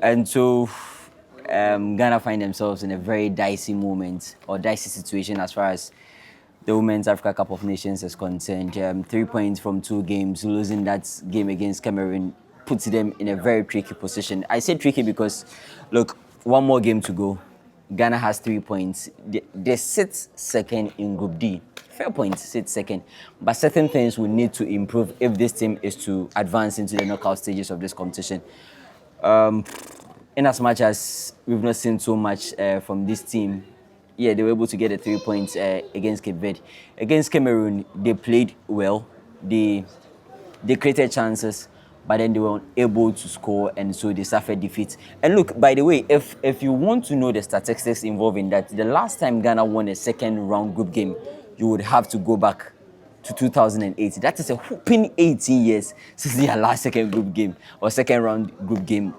And so Ghana find themselves in a very dicey moment or dicey situation as far as the Women's Africa Cup of Nations is concerned. 3 points from 2 games, losing that game against Cameroon puts them in a very tricky position. I say tricky because, look, one more game to go. Ghana has 3 points. They sit second in Group D. Fair point, sit second. But certain things will need to improve if this team is to advance into the knockout stages of this competition. In as much as we've not seen so much from this team, yeah, they were able to get the 3 points against Cape Verde. Against Cameroon, they played well. They created chances, but then they were unable to score, and so they suffered defeat. And look, by the way, if you want to know the statistics involved in that, the last time Ghana won a second round group game, you would have to go back to 2008. That is a whopping 18 years since their last second group game or second round group game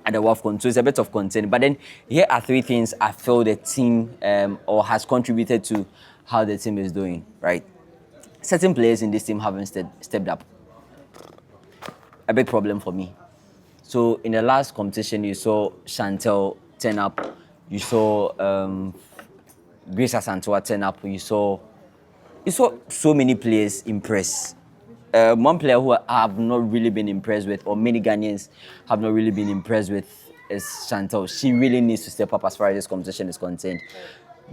at the WAFCON. So it's a bit of concern. But then here are 3 things I feel the team or has contributed to how the team is doing, right? Certain players in this team haven't stepped up. A big problem for me. So in the last competition, you saw Chantel turn up. You saw Grace Asantua turn up. You saw so many players impress. One player who I have not really been impressed with, or many Ghanaians have not really been impressed with, is Chantal. She really needs to step up as far as this competition is concerned.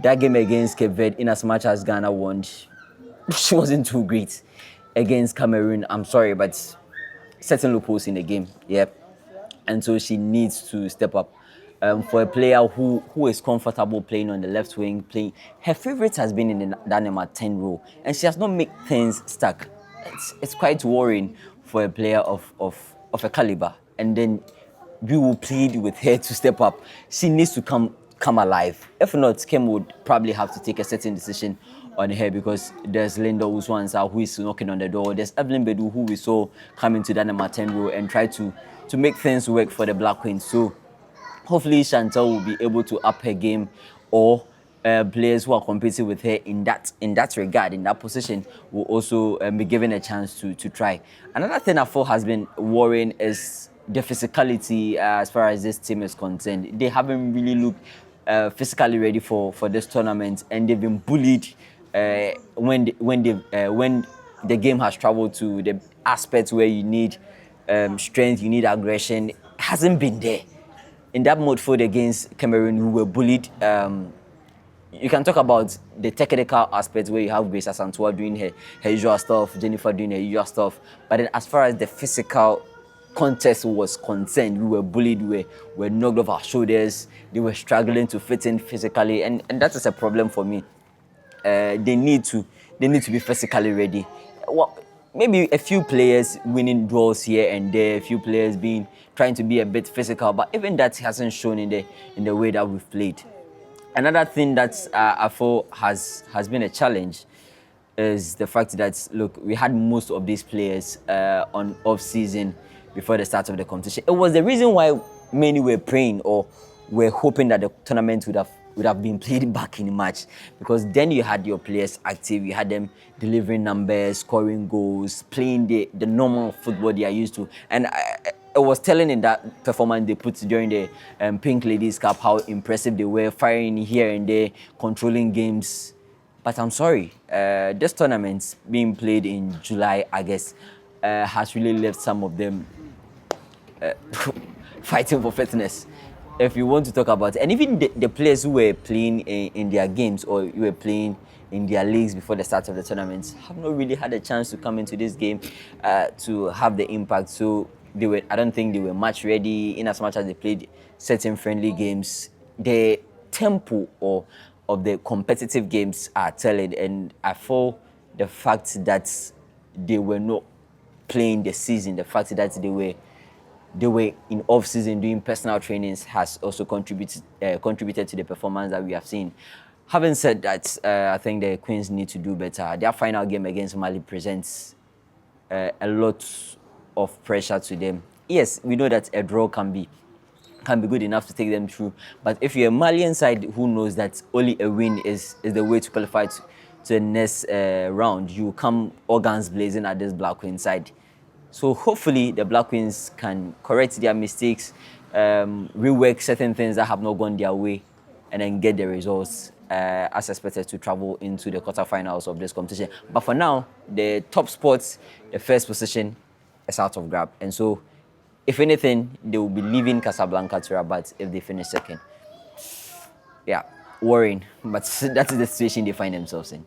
That game against Cape Verde, in as much as Ghana won, she wasn't too great. Against Cameroon, I'm sorry, but certain loopholes in the game, yeah. And so she needs to step up. For a player who is comfortable playing on the left wing, her favorite has been in that number 10 role, and she has not made things stuck. It's quite worrying for a player of a caliber. And then we will plead with her to step up. She needs to come alive. If not, Kim would probably have to take a certain decision on her, because there's Linda Uswansa who is knocking on the door. There's Evelyn Bedu who we saw come into that number 10 role and try to make things work for the Black Queens. So hopefully Chantal will be able to up her game, or players who are competing with her in that regard, in that position, will also be given a chance to try. Another thing I thought has been worrying is the physicality as far as this team is concerned. They haven't really looked physically ready for this tournament, and they've been bullied when the game has traveled to the aspects where you need strength, you need aggression. It hasn't been there. In that midfield against Cameroon, we were bullied. You can talk about the technical aspects where you have Grace Asantua doing her usual stuff, Jennifer doing her usual stuff. But then as far as the physical contest was concerned, we were bullied, we were knocked off our shoulders, they were struggling to fit in physically, and that is a problem for me. They need to be physically ready. Well, maybe a few players winning draws here and there, a few players trying to be a bit physical, but even that hasn't shown in the way that we've played. Another thing that I feel has been a challenge is the fact that, look, we had most of these players on off-season before the start of the competition. It was the reason why many were praying or were hoping that the tournament would have been played back in March, because then you had your players active, you had them delivering numbers, scoring goals, playing the normal football they are used to. And I was telling in that performance they put during the Pink Ladies Cup how impressive they were, firing here and there, controlling games. But I'm sorry, this tournament being played in July, August, has really left some of them fighting for fitness, if you want to talk about it. And even the players who were playing in their games or who were playing in their leagues before the start of the tournament have not really had a chance to come into this game to have the impact. So I don't think they were much ready, in as much as they played certain friendly games. The tempo of the competitive games are telling, and I feel the fact that they were not playing the season, the fact that they were in off-season doing personal trainings has also contributed to the performance that we have seen. Having said that, I think the Queens need to do better. Their final game against Mali presents a lot of pressure to them. Yes, we know that a draw can be good enough to take them through, but if you're a Malian side who knows that only a win is the way to qualify to the next round, you come all guns blazing at this Black Queen side. So hopefully the Black Queens can correct their mistakes, rework certain things that have not gone their way, and then get the results as expected to travel into the quarterfinals of this competition. But for now, the top spots, the first position, is out of grab. And so, if anything, they will be leaving Casablanca to Rabat if they finish second. Yeah, worrying. But that is the situation they find themselves in.